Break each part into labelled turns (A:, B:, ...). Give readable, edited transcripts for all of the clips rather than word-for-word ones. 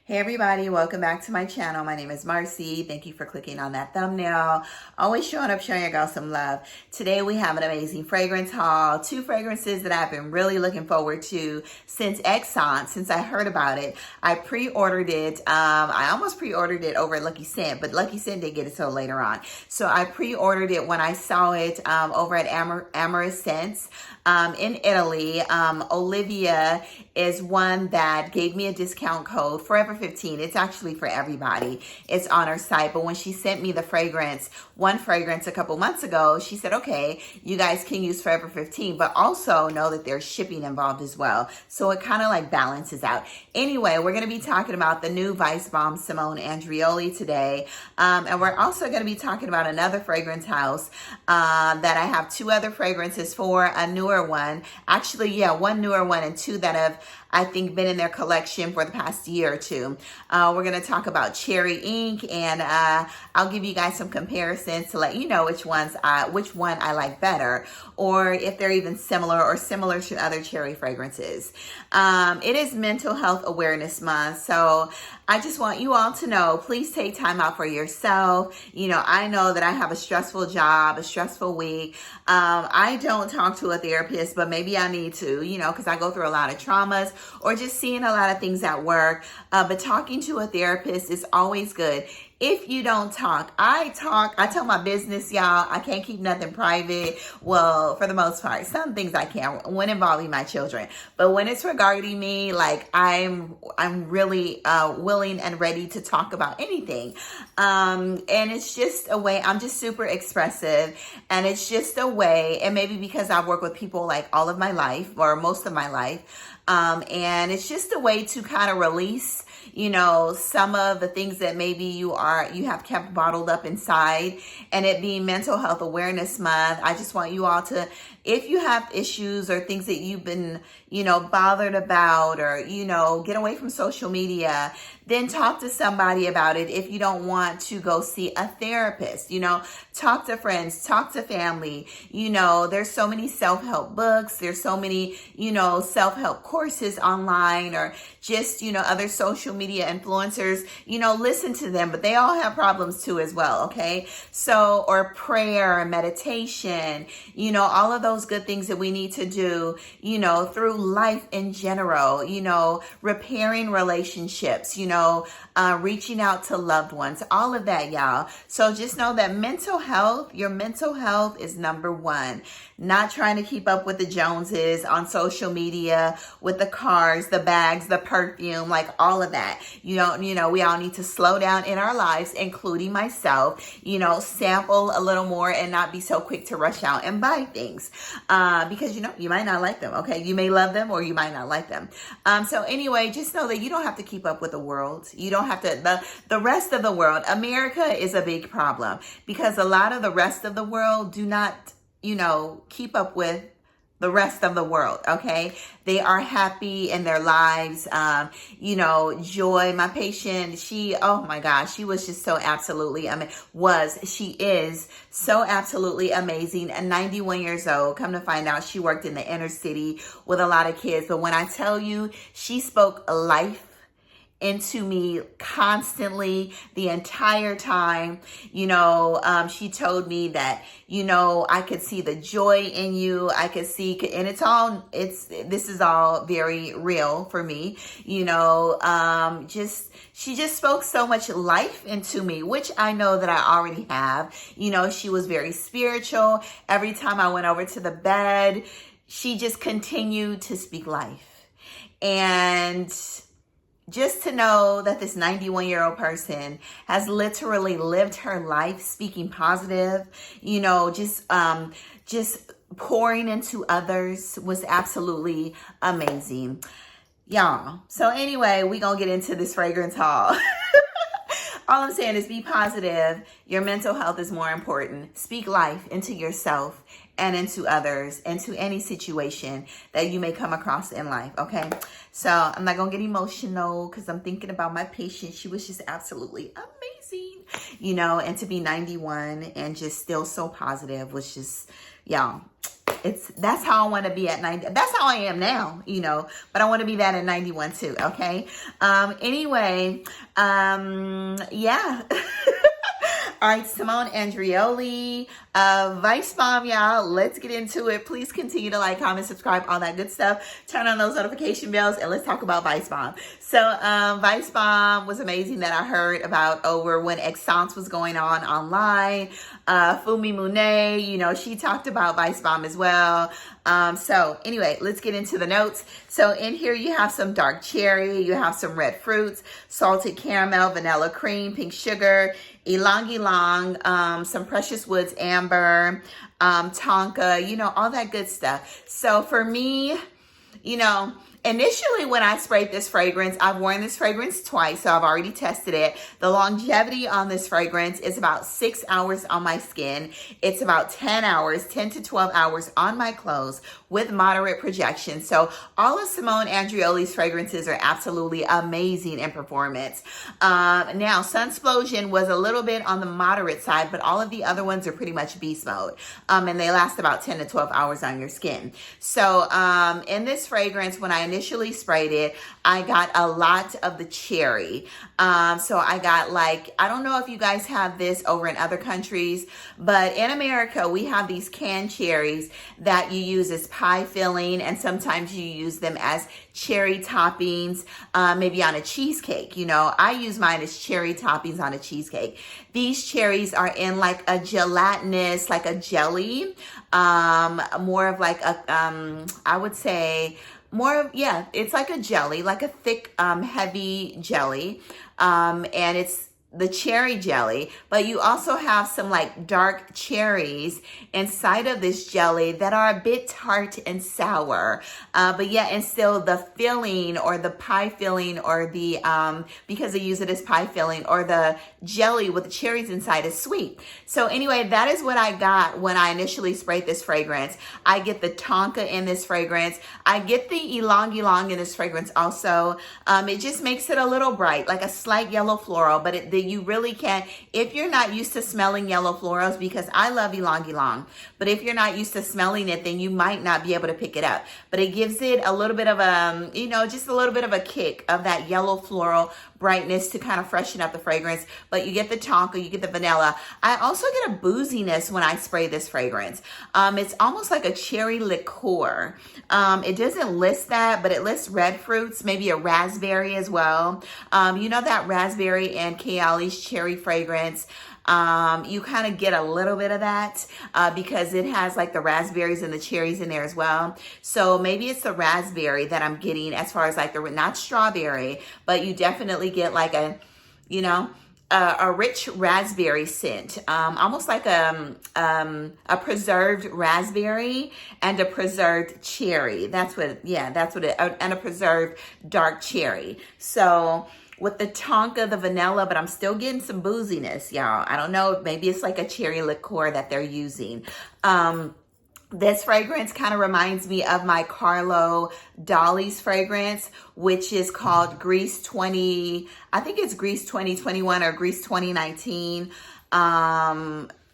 A: Hey everybody, welcome back to my channel. My name is Marcy. Thank you for clicking on that thumbnail. Always showing up, showing your girl some love. Today we have an amazing fragrance haul. Two fragrances that I've been really looking forward to since Exxon, since I heard about it. I pre-ordered it. I almost pre-ordered it over at Lucky Scent, but Lucky Scent didn't get it till later on. So I pre-ordered it when I saw it over at Amorous Scents in Italy. Olivia is one that gave me a discount code, Forever 15. It's actually for everybody. It's on her site. But when she sent me the fragrance, one fragrance a couple months ago, she said, okay, you guys can use Forever 15, but also know that there's shipping involved as well. So it kind of like balances out. Anyway, we're going to be talking about the new Vice Bomb Simone Andreoli today. And we're also going to be talking about another fragrance house that I have two other fragrances for, a newer one. Actually, yeah, one newer one and two that have, I think, been in their collection for the past year or two. We're going to talk about Cherry Ink, and I'll give you guys some comparisons to let you know which one I like better, or if they're even similar or similar to other cherry fragrances. It is Mental Health Awareness Month, so I just want you all to know, please take time out for yourself. You know, I know that I have a stressful job, a stressful week. I don't talk to a therapist, but maybe I need to, you know, because I go through a lot of traumas or just seeing a lot of things at work. But talking to a therapist is always good. If you don't talk, I tell my business, y'all. I can't keep nothing private. Well, for the most part, some things I can when involving my children. But when it's regarding me, like I'm really willing and ready to talk about anything. And it's just a way, I'm just super expressive, and it's just a way, and maybe because I've worked with people like all of my life or most of my life, and it's just a way to kind of release, you know, some of the things that maybe you have kept bottled up inside. And it being Mental Health Awareness Month, I just want you all to, if you have issues or things that you've been, you know, bothered about, or, you know, get away from social media, then talk to somebody about it. If you don't want to go see a therapist, you know, talk to friends, talk to family. You know, there's so many self-help books. There's so many, you know, self-help courses online, or just, you know, other social media influencers, you know, listen to them, but they all have problems too as well. Okay. So, or prayer and meditation, you know, all of those good things that we need to do, you know, through life in general, you know, repairing relationships, you know, reaching out to loved ones, all of that, y'all. So just know that mental health, your mental health is number one. Not trying to keep up with the Joneses on social media, with the cars, the bags, the perfume, like all of that. You know, we all need to slow down in our lives, including myself, you know, sample a little more and not be so quick to rush out and buy things. Because, you know, you might not like them. Okay. You may love them or you might not like them. So anyway, just know that you don't have to keep up with the world. You don't have to, the rest of the world. America is a big problem because a lot of the rest of the world do not, you know, keep up with the rest of the world. Okay. They are happy in their lives. You know, Joy, my patient, oh my gosh, she was just so absolutely, she is so absolutely amazing. And 91 years old, come to find out she worked in the inner city with a lot of kids. But when I tell you, she spoke life into me constantly the entire time. You know, she told me that, you know, I could see the joy in you. I could see, and this is all very real for me, you know, she just spoke so much life into me, which I know that I already have. You know, she was very spiritual. Every time I went over to the bed, she just continued to speak life. And just to know that this 91-year-old person has literally lived her life speaking positive, you know, just pouring into others was absolutely amazing, y'all. So anyway, we gonna get into this fragrance haul. All I'm saying is be positive. Your mental health is more important. Speak life into yourself and into others, into any situation that you may come across in life, okay? So I'm not gonna get emotional because I'm thinking about my patient. She was just absolutely amazing, you know, and to be 91 and just still so positive was just, y'all, that's how I want to be at 90. That's how I am now, you know, but I want to be that at 91 too. Okay. Anyway, yeah. All right, Simone Andreoli, Vice Bomb, y'all. Let's get into it. Please continue to like, comment, subscribe, all that good stuff. Turn on those notification bells, and let's talk about Vice Bomb. So, Vice Bomb was amazing that I heard about over when Essence was going on online. Fumi Monet, you know, she talked about Vice Bomb as well. So anyway, let's get into the notes. So in here you have some dark cherry, you have some red fruits, salted caramel, vanilla cream, pink sugar, ylang ylang, some precious woods amber, tonka, you know, all that good stuff. So for me, you know, initially when I sprayed this fragrance, I've worn this fragrance twice, so I've already tested it. The longevity on this fragrance is about 6 hours on my skin. It's about 10 hours, 10 to 12 hours on my clothes with moderate projection. So all of Simone Andreoli's fragrances are absolutely amazing in performance. Now, Sunsplosion was a little bit on the moderate side, but all of the other ones are pretty much beast mode. And they last about 10 to 12 hours on your skin. So in this fragrance, when I initially sprayed it, I got a lot of the cherry. So I got like, I don't know if you guys have this over in other countries, but in America, we have these canned cherries that you use as pie filling, and sometimes you use them as cherry toppings, maybe on a cheesecake. You know, I use mine as cherry toppings on a cheesecake. These cherries are in like a gelatinous, like a jelly, more of like a, I would say, more of, yeah, it's like a jelly, like a thick, heavy jelly. And it's the cherry jelly, but you also have some like dark cherries inside of this jelly that are a bit tart and sour. But yeah, and still the filling or the pie filling or the, because they use it as pie filling, or the jelly with the cherries inside is sweet. So anyway, that is what I got when I initially sprayed this fragrance. I get the tonka in this fragrance. I get the ylang ylang in this fragrance also. It just makes it a little bright, like a slight yellow floral, but you really can't, if you're not used to smelling yellow florals, because I love ylang ylang, but if you're not used to smelling it, then you might not be able to pick it up. But it gives it a little bit of a, you know, just a little bit of a kick of that yellow floral brightness to kind of freshen up the fragrance. But you get the tonka, you get the vanilla. I also get a booziness when I spray this fragrance. It's almost like a cherry liqueur. It doesn't list that, but it lists red fruits, maybe a raspberry as well. You know that raspberry and Kayali's cherry fragrance. You kind of get a little bit of that because it has like the raspberries and the cherries in there as well. So maybe it's the raspberry that I'm getting as far as like the, not strawberry, but you definitely get like a, you know, a rich raspberry scent, almost like a preserved raspberry and a preserved cherry. That's what, yeah, that's what it, and a preserved dark cherry. So with the tonka, the vanilla, but I'm still getting some booziness, y'all. I don't know, maybe it's like a cherry liqueur that they're using. This fragrance kind of reminds me of my Carlo Dolly's fragrance, which is called Grease 20, I think it's Grease 2021 or Grease 2019.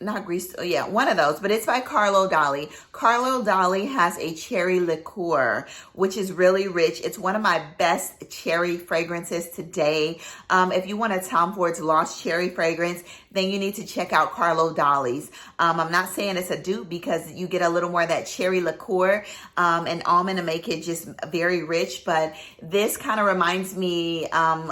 A: Not Grease, yeah, one of those, but it's by Carlo Dolly. Carlo Dolly has a cherry liqueur, which is really rich. It's one of my best cherry fragrances today. If you want a Tom Ford's Lost Cherry fragrance, then you need to check out Carlo Dolly's. I'm not saying it's a dupe because you get a little more of that cherry liqueur and almond to make it just very rich, but this kind of reminds me,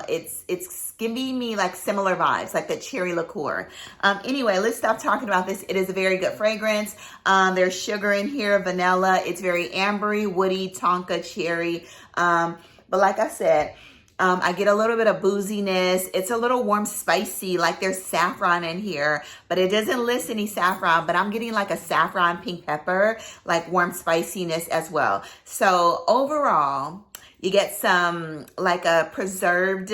A: it's giving me like similar vibes, like the cherry liqueur. Anyway, let's stop talking about this. It is a very good fragrance. There's sugar in here, vanilla. It's very ambery, woody, tonka, cherry. But like I said, I get a little bit of booziness. It's a little warm, spicy, like there's saffron in here, but it doesn't list any saffron, but I'm getting like a saffron pink pepper, like warm spiciness as well. So overall, you get some like a preserved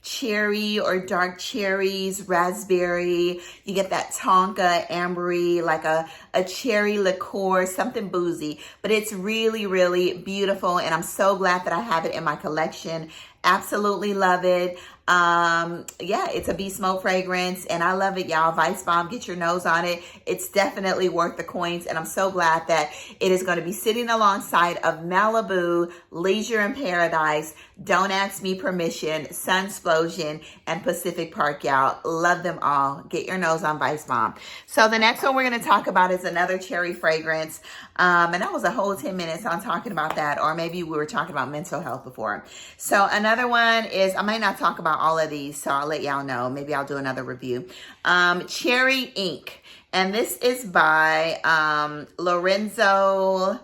A: cherry or dark cherries, raspberry. You get that tonka, ambery, like a cherry liqueur, something boozy. But it's really, really beautiful. And I'm so glad that I have it in my collection Absolutely love it. Yeah, it's a beast smoke fragrance and I love it, y'all. Vice Bomb, get your nose on it. It's definitely worth the coins, and I'm so glad that it is going to be sitting alongside of Malibu, Leisure in Paradise, Don't Ask Me Permission, Sunsplosion, and Pacific Park, y'all. Love them all. Get your nose on Vice Bomb. So the next one we're going to talk about is another cherry fragrance. And that was a whole 10 minutes on talking about that, or maybe we were talking about mental health before. So another one is, I might not talk about all of these, so I'll let y'all know. Maybe I'll do another review. Cherry Ink. And this is by Lorenzo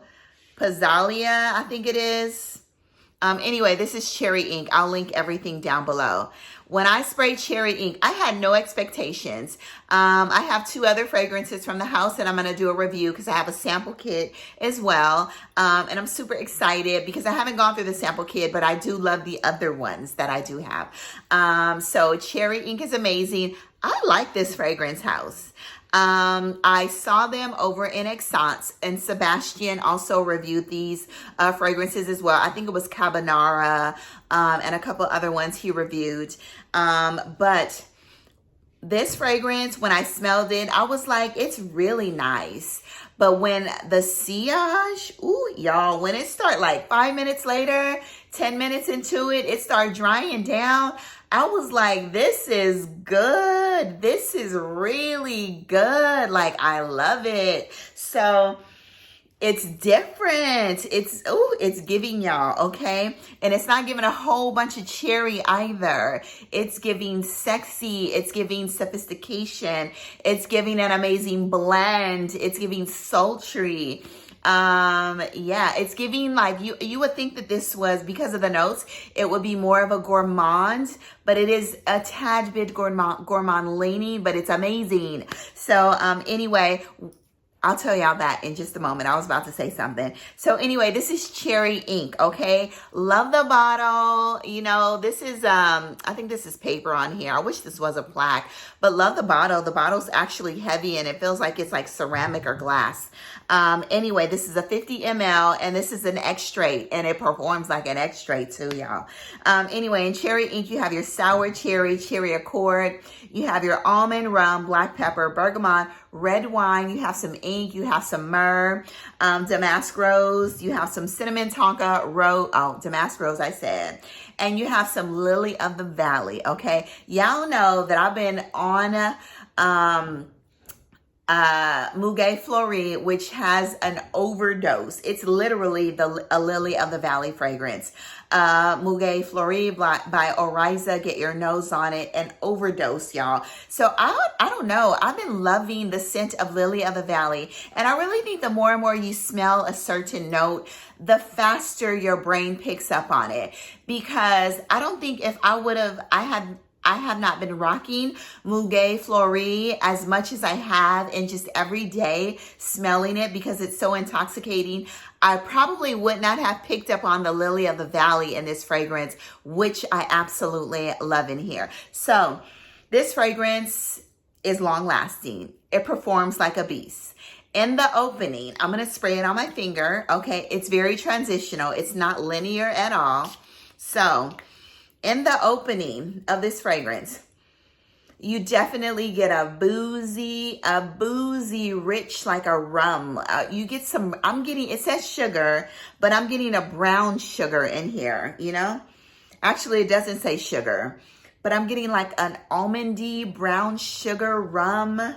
A: Pazzaglia, I think it is. Anyway, this is Cherry Ink. I'll link everything down below. When I sprayed Cherry Ink, I had no expectations. I have 2 other fragrances from the house that I'm going to do a review because I have a sample kit as well. And I'm super excited because I haven't gone through the sample kit, but I do love the other ones that I do have. So Cherry Ink is amazing. I like this fragrance house. I saw them over in Essence, and Sebastian also reviewed these fragrances as well. I think it was Carbonara and a couple other ones he reviewed. But this fragrance, when I smelled it, I was like, it's really nice. But when the sillage, ooh, y'all, when it started like 5 minutes later, 10 minutes into it, it started drying down. I was like, this is good. This is really good. Like, I love it. So it's different. It's giving, y'all, okay? And it's not giving a whole bunch of cherry either. It's giving sexy. It's giving sophistication. It's giving an amazing blend. It's giving sultry. Yeah, it's giving like, you would think that this was, because of the notes, it would be more of a gourmand, but it is a tad bit gourmand leaning, but it's amazing. So, anyway, I'll tell y'all that in just a moment. I was about to say something. So anyway, this is Cherry Ink, okay? Love the bottle. You know, this is, I think this is paper on here. I wish this was a plaque, but love the bottle. The bottle's actually heavy and it feels like it's like ceramic or glass. Anyway, this is a 50 ml and this is an extrait and it performs like an extrait too, y'all. Anyway, in Cherry Ink, you have your sour cherry, cherry accord. You have your almond rum, black pepper, bergamot, red wine. You have some ink. You have some myrrh, damask rose. You have some cinnamon tonka rose. Oh, damask rose, I said. And you have some lily of the valley. Okay. Y'all know that I've been on, Muguet Fleury, which has an overdose. It's literally a lily of the valley fragrance. Muguet Fleury by Oriza, get your nose on it, and overdose, y'all. So I don't know. I've been loving the scent of lily of the valley, and I really think the more and more you smell a certain note, the faster your brain picks up on it. Because I don't think if I have not been rocking Muguet Fleury as much as I have, and just every day smelling it because it's so intoxicating, I probably would not have picked up on the lily of the valley in this fragrance, which I absolutely love in here. So this fragrance is long lasting. It performs like a beast. In the opening, I'm going to spray it on my finger. Okay, it's very transitional. It's not linear at all. So in the opening of this fragrance, you definitely get a boozy, rich, like a rum. You get some, it says sugar, but I'm getting a brown sugar in here, you know? Actually, it doesn't say sugar, but I'm getting like an almondy brown sugar rum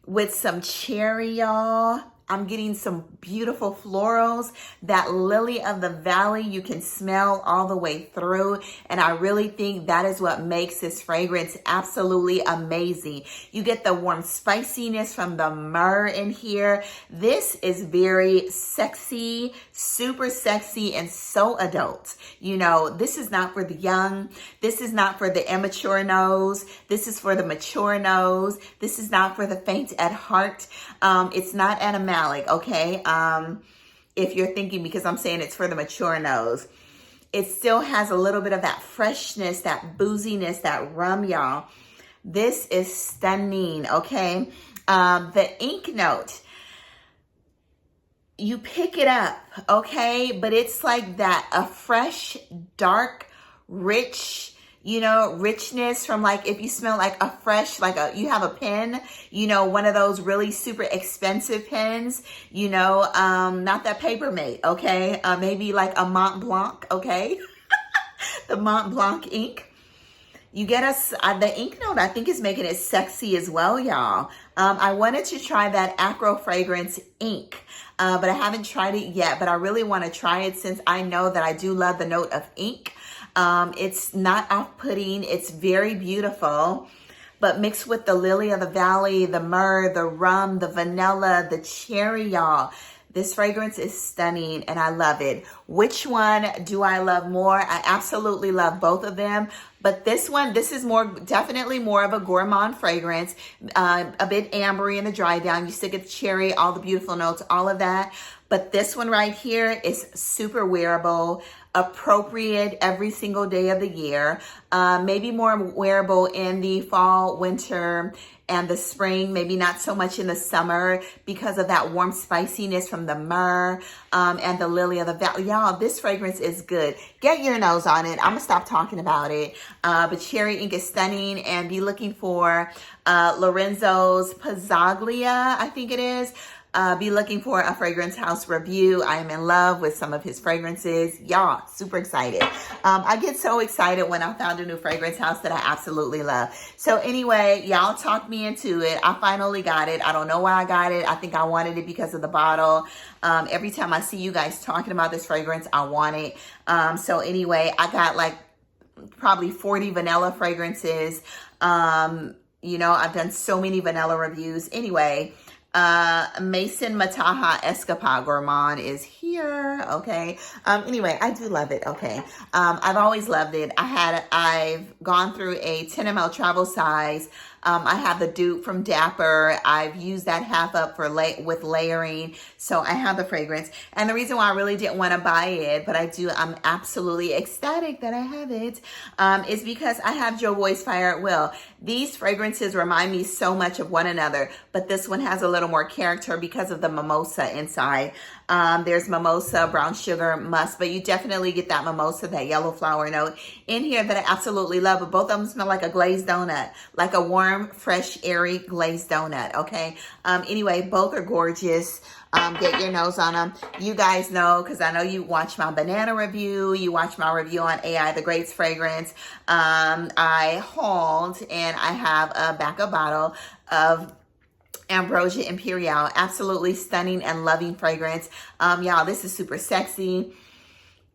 A: with some cherry, y'all. I'm getting some beautiful florals. That lily of the valley, you can smell all the way through. And I really think that is what makes this fragrance absolutely amazing. You get the warm spiciness from the myrrh in here. This is very sexy, super sexy, and so adult. You know, this is not for the young. This is not for the immature nose. This is for the mature nose. This is not for the faint at heart. It's not animalic. Okay, if you're thinking, because I'm saying it's for the mature nose, it still has a little bit of that freshness, that booziness, that rum, y'all. This is stunning. Okay, the ink note, you pick it up, okay, but it's like that, a fresh, dark rich, you know, richness from like, if you smell like a fresh, like you have a pen, you know, one of those really super expensive pens, you know, not that Paper Mate, okay? Maybe like a Mont Blanc, okay? The Mont Blanc ink. You get us, the ink note, I think, is making it sexy as well, y'all. I wanted to try that Acro Fragrance ink, but I haven't tried it yet, but I really want to try it since I know that I do love the note of ink. It's not off-putting. It's very beautiful, but mixed with the lily of the valley, the myrrh, the rum, the vanilla, the cherry, y'all. This fragrance is stunning and I love it. Which one do I love more? I absolutely love both of them. But this one, this is definitely more of a gourmand fragrance, a bit ambery in the dry down. You still get the cherry, all the beautiful notes, all of that. But this one right here is super wearable, appropriate every single day of the year. Maybe more wearable in the fall, winter, and the spring, maybe not so much in the summer because of that warm spiciness from the myrrh and the lily of the valley. Y'all, this fragrance is good. Get your nose on it. I'm gonna stop talking about it. But cherry ink is stunning, and be looking for Lorenzo's Pazzaglia, I think it is. Be looking for a fragrance house review. I am in love with some of his fragrances. Y'all, super excited. I get so excited when I found a new fragrance house that I absolutely love. So anyway, y'all talked me into it. I finally got it. I don't know why I got it. I think I wanted it because of the bottle. Every time I see you guys talking about this fragrance, I want it. So anyway, I got like probably 40 vanilla fragrances. You know, I've done so many vanilla reviews. Anyway, Mason Mataha Escapade Gourmand is here. Okay. Anyway, I do love it. Okay. I've always loved it. I've gone through a 10 ml travel size. I have the dupe from Dapper. I've used that half up for with layering. So I have the fragrance. And the reason why I really didn't want to buy it, but I'm absolutely ecstatic that I have it, is because I have Joe Boy's Fire at Will. These fragrances remind me so much of one another, but this one has a little more character because of the mimosa inside. There's mimosa, brown sugar, musk, but you definitely get that mimosa, that yellow flower note in here that I absolutely love. But both of them smell like a glazed donut, like a warm, fresh, airy glazed donut. Okay. Anyway, both are gorgeous. Get your nose on them. You guys know, because I know you watch my banana review. You watch my review on AI The Greats fragrance. I hauled and I have a backup bottle of Ambrosia Imperial. Absolutely stunning and loving fragrance. Y'all, this is super sexy.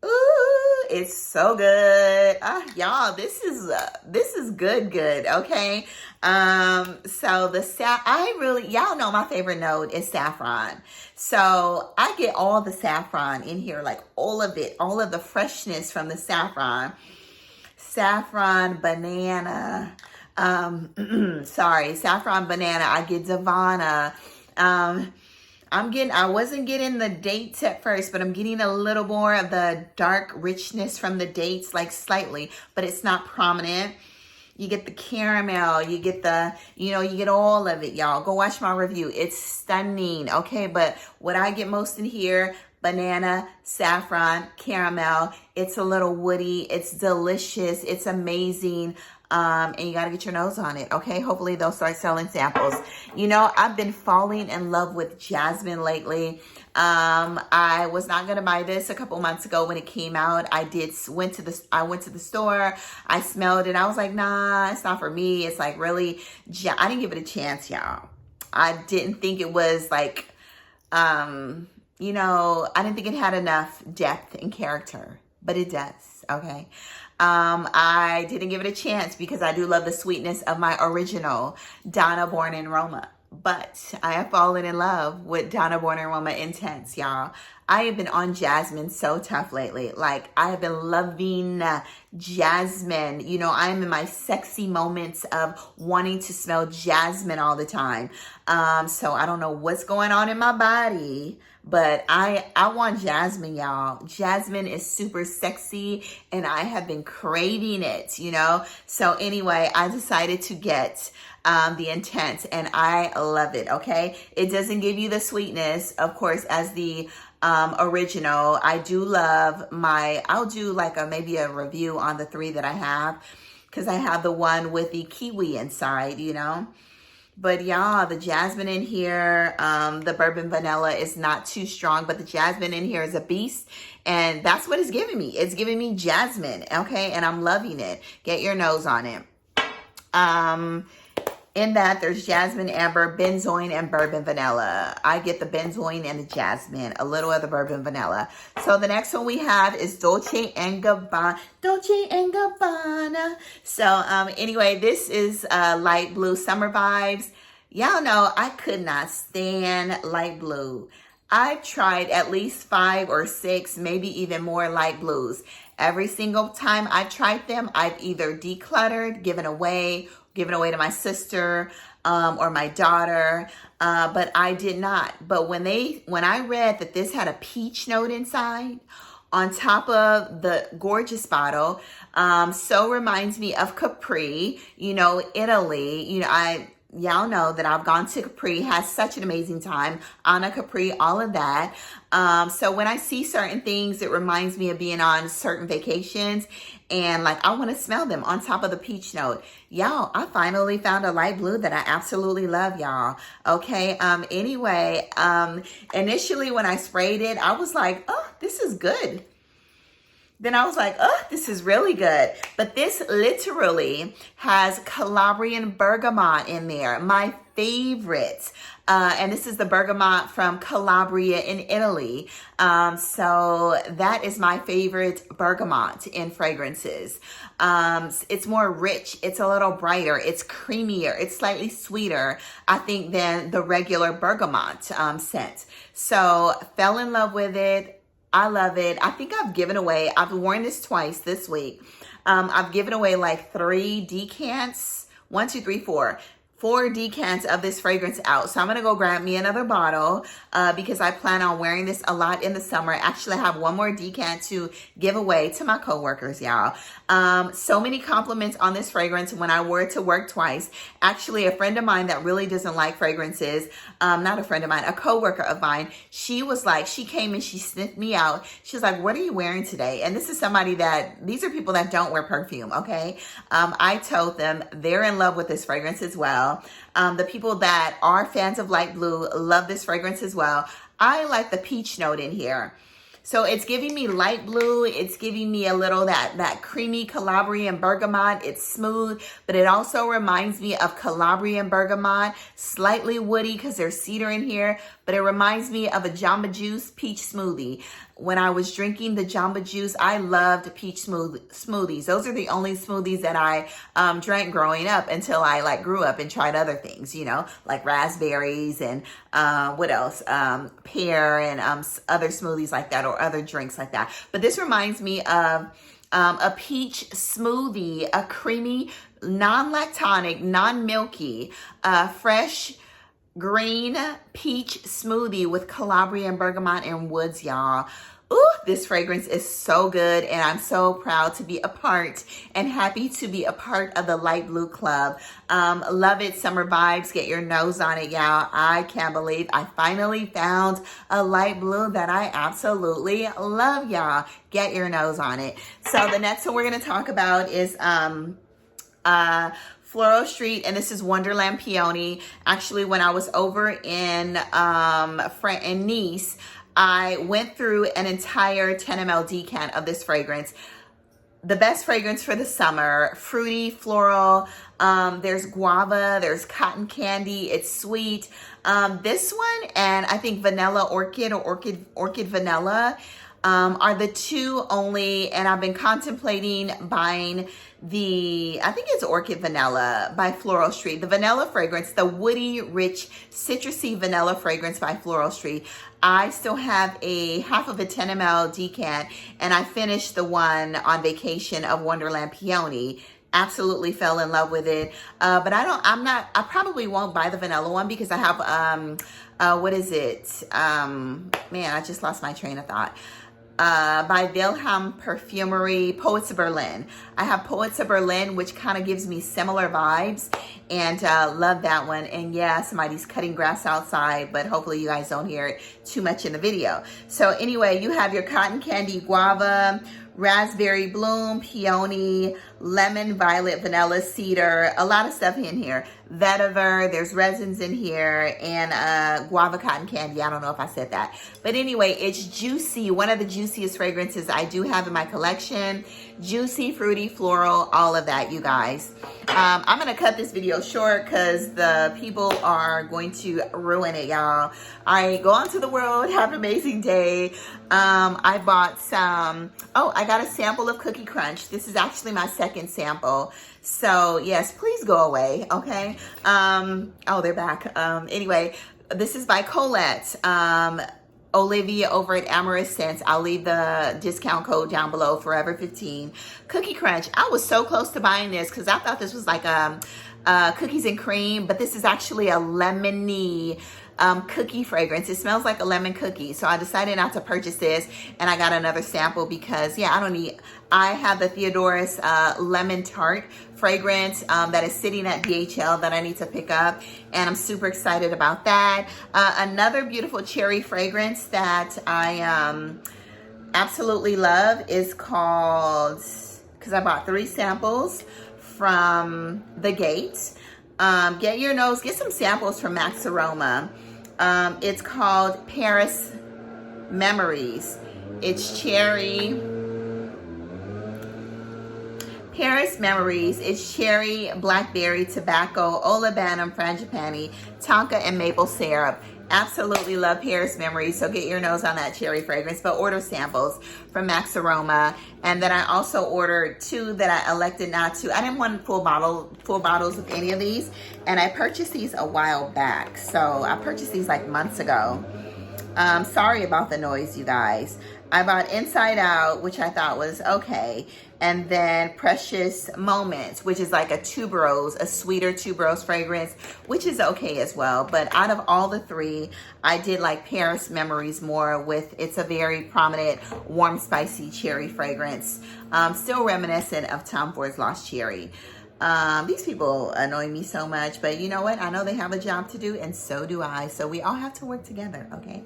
A: Ooh, it's so good. Y'all, this is good, okay? So y'all know my favorite note is saffron. So I get all the saffron in here, like all of it, all of the freshness from the saffron. Saffron banana. Saffron banana. I get Divana. I wasn't getting the dates at first, but I'm getting a little more of the dark richness from the dates, like slightly, but it's not prominent. You get the caramel, you get you get all of it, y'all. Go watch my review. It's stunning, okay? But what I get most in here, banana, saffron, caramel. It's a little woody. It's delicious. It's amazing. And you got to get your nose on it, okay? Hopefully they'll start selling samples. You know, I've been falling in love with Jasmine lately. I was not going to buy this a couple months ago when it came out. I went to the store. I smelled it. I was like, nah, it's not for me. It's like really, I didn't give it a chance, y'all. I didn't think it was like, you know, I didn't think it had enough depth and character, but it does, okay? I didn't give it a chance because I do love the sweetness of my original Donna Born in Roma. But I have fallen in love with Donna Born in Roma Intense, y'all. I have been on Jasmine so tough lately. Like, I have been loving Jasmine. You know, I'm in my sexy moments of wanting to smell Jasmine all the time. So I don't know what's going on in my body, but I want Jasmine, y'all. Jasmine is super sexy and I have been craving it, you know? So anyway, I decided to get the Intense and I love it, okay? It doesn't give you the sweetness, of course, as the original. I do love I'll do like maybe a review on the 3 that I have, because I have the one with the kiwi inside, you know. But y'all, the jasmine in here, the bourbon vanilla is not too strong, but the jasmine in here is a beast. And that's what it's giving me. It's giving me jasmine, okay? And I'm loving it. Get your nose on it. In that, there's jasmine, amber, benzoin, and bourbon vanilla. I get the benzoin and the jasmine, a little of the bourbon vanilla. So the next one we have is Dolce & Gabbana. Dolce & Gabbana. So anyway, this is light blue summer vibes. Y'all know I could not stand light blue. I've tried at least 5 or 6, maybe even more light blues. Every single time I've tried them, I've either decluttered, given away to my sister or my daughter, but I did not. But when I read that this had a peach note inside on top of the gorgeous bottle, so reminds me of Capri, you know, Italy. You know, y'all know that I've gone to Capri, had such an amazing time on a Capri, all of that. So when I see certain things, it reminds me of being on certain vacations, and like I want to smell them on top of the peach note. Y'all, I finally found a light blue that I absolutely love, y'all. Okay. Anyway, initially when I sprayed it, I was like, oh, this is good. Then I was like, oh, this is really good. But this literally has Calabrian bergamot in there, my favorite. And this is the bergamot from Calabria in Italy. So that is my favorite bergamot in fragrances. It's more rich. It's a little brighter. It's creamier. It's slightly sweeter, I think, than the regular bergamot scent. So fell in love with it. I love it. I think I've worn this twice this week. I've given away like 3 decants, 1, 2, 3, 4 decants of this fragrance out. So I'm going to go grab me another bottle because I plan on wearing this a lot in the summer. Actually, I have 1 more decant to give away to my coworkers, y'all. So many compliments on this fragrance when I wore it to work twice. Actually, a friend of mine that really doesn't like fragrances, not a friend of mine, a coworker of mine, she came and she sniffed me out. She was like, what are you wearing today? And this is these are people that don't wear perfume, okay? I told them they're in love with this fragrance as well. The people that are fans of light blue love this fragrance as well. I like the peach note in here. So it's giving me light blue. It's giving me a little that creamy Calabrian bergamot. It's smooth, but it also reminds me of Calabrian bergamot. Slightly woody because there's cedar in here, but it reminds me of a Jamba Juice peach smoothie. When I was drinking the Jamba Juice, I loved peach smoothies. Those are the only smoothies that I drank growing up until I grew up and tried other things, you know, like raspberries and what else? Pear and other smoothies like that, or other drinks like that. But this reminds me of a peach smoothie, a creamy, non-lactonic, non-milky, fresh green peach smoothie with Calabrian bergamot and woods, y'all. Ooh, this fragrance is so good, and I'm so proud to be a part and happy to be a part of the Light Blue Club. Love it. Summer vibes. Get your nose on it, y'all. I can't believe I finally found a light blue that I absolutely love, y'all. Get your nose on it. So the next one we're going to talk about is Floral Street, and this is Wonderland Peony. Actually, when I was over in Nice, I went through an entire 10 ml decant of this fragrance. The best fragrance for the summer, fruity, floral. There's guava, there's cotton candy. It's sweet. This one, and I think vanilla orchid or orchid vanilla are the 2 only, and I've been contemplating buying I think it's Orchid Vanilla by Floral Street. The vanilla fragrance, the woody, rich, citrusy vanilla fragrance by Floral Street. I still have a half of a 10 ml decant, and I finished the one on vacation of Wonderland Peony. Absolutely fell in love with it. But I probably won't buy the vanilla one because I have, what is it? Man, I just lost my train of thought. by Wilhelm Perfumery, Poets of Berlin. I have Poets of Berlin, which kind of gives me similar vibes, and love that one. And yeah, somebody's cutting grass outside, but hopefully you guys don't hear it too much in the video. So anyway, you have your cotton candy guava, raspberry bloom, peony, lemon, violet, vanilla, cedar, a lot of stuff in here. Vetiver, there's resins in here, and guava cotton candy. I don't know if I said that. But anyway, it's juicy, one of the juiciest fragrances I do have in my collection. Juicy, fruity, floral, all of that, you guys. I'm gonna cut this video short because the people are going to ruin it, y'all. I go out to the world, have an amazing day. I bought some, oh, I got a sample of Cookie Crunch. This is actually my second sample. So yes, please go away, okay? Oh, they're back. Anyway, this is by Colette Olivia over at Amorous Scents. I'll leave the discount code down below, Forever15. Cookie Crunch. I was so close to buying this because I thought this was like cookies and cream, but this is actually a lemony cookie fragrance. It smells like a lemon cookie. So I decided not to purchase this, and I got another sample because yeah, I have the Theodorus lemon tart fragrance that is sitting at DHL that I need to pick up, and I'm super excited about that. Another beautiful cherry fragrance that I absolutely love is called, because I bought 3 samples from The Gate. Get some samples from Max Aroma. It's called Paris Memories. It's cherry. Paris Memories. It's cherry, blackberry, tobacco, olibanum, frangipani, tonka, and maple syrup. Absolutely love Paris Memories, so get your nose on that cherry fragrance, but order samples from Max Aroma. And then I also ordered 2 that I elected not to. I didn't want full bottles of any of these, and I purchased these a while back. So I purchased these like months ago. Sorry about the noise, you guys. I bought Inside Out, which I thought was okay. And then Precious Moments, which is like a tuberose, a sweeter tuberose fragrance, which is okay as well. But out of all the 3, I did like Paris Memories more with, it's a very prominent, warm, spicy cherry fragrance. Still reminiscent of Tom Ford's Lost Cherry. These people annoy me so much, but you know what? I know they have a job to do, and so do I. So we all have to work together, okay?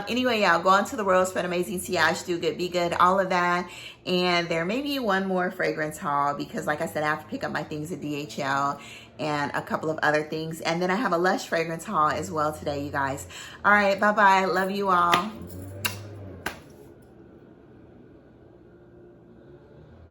A: Anyway, y'all, go on to the world, spread amazing sillage, do good, be good, all of that. And there may be one more fragrance haul because, like I said, I have to pick up my things at DHL and a couple of other things. And then I have a Lush fragrance haul as well today, you guys. All right, bye-bye. Love you all.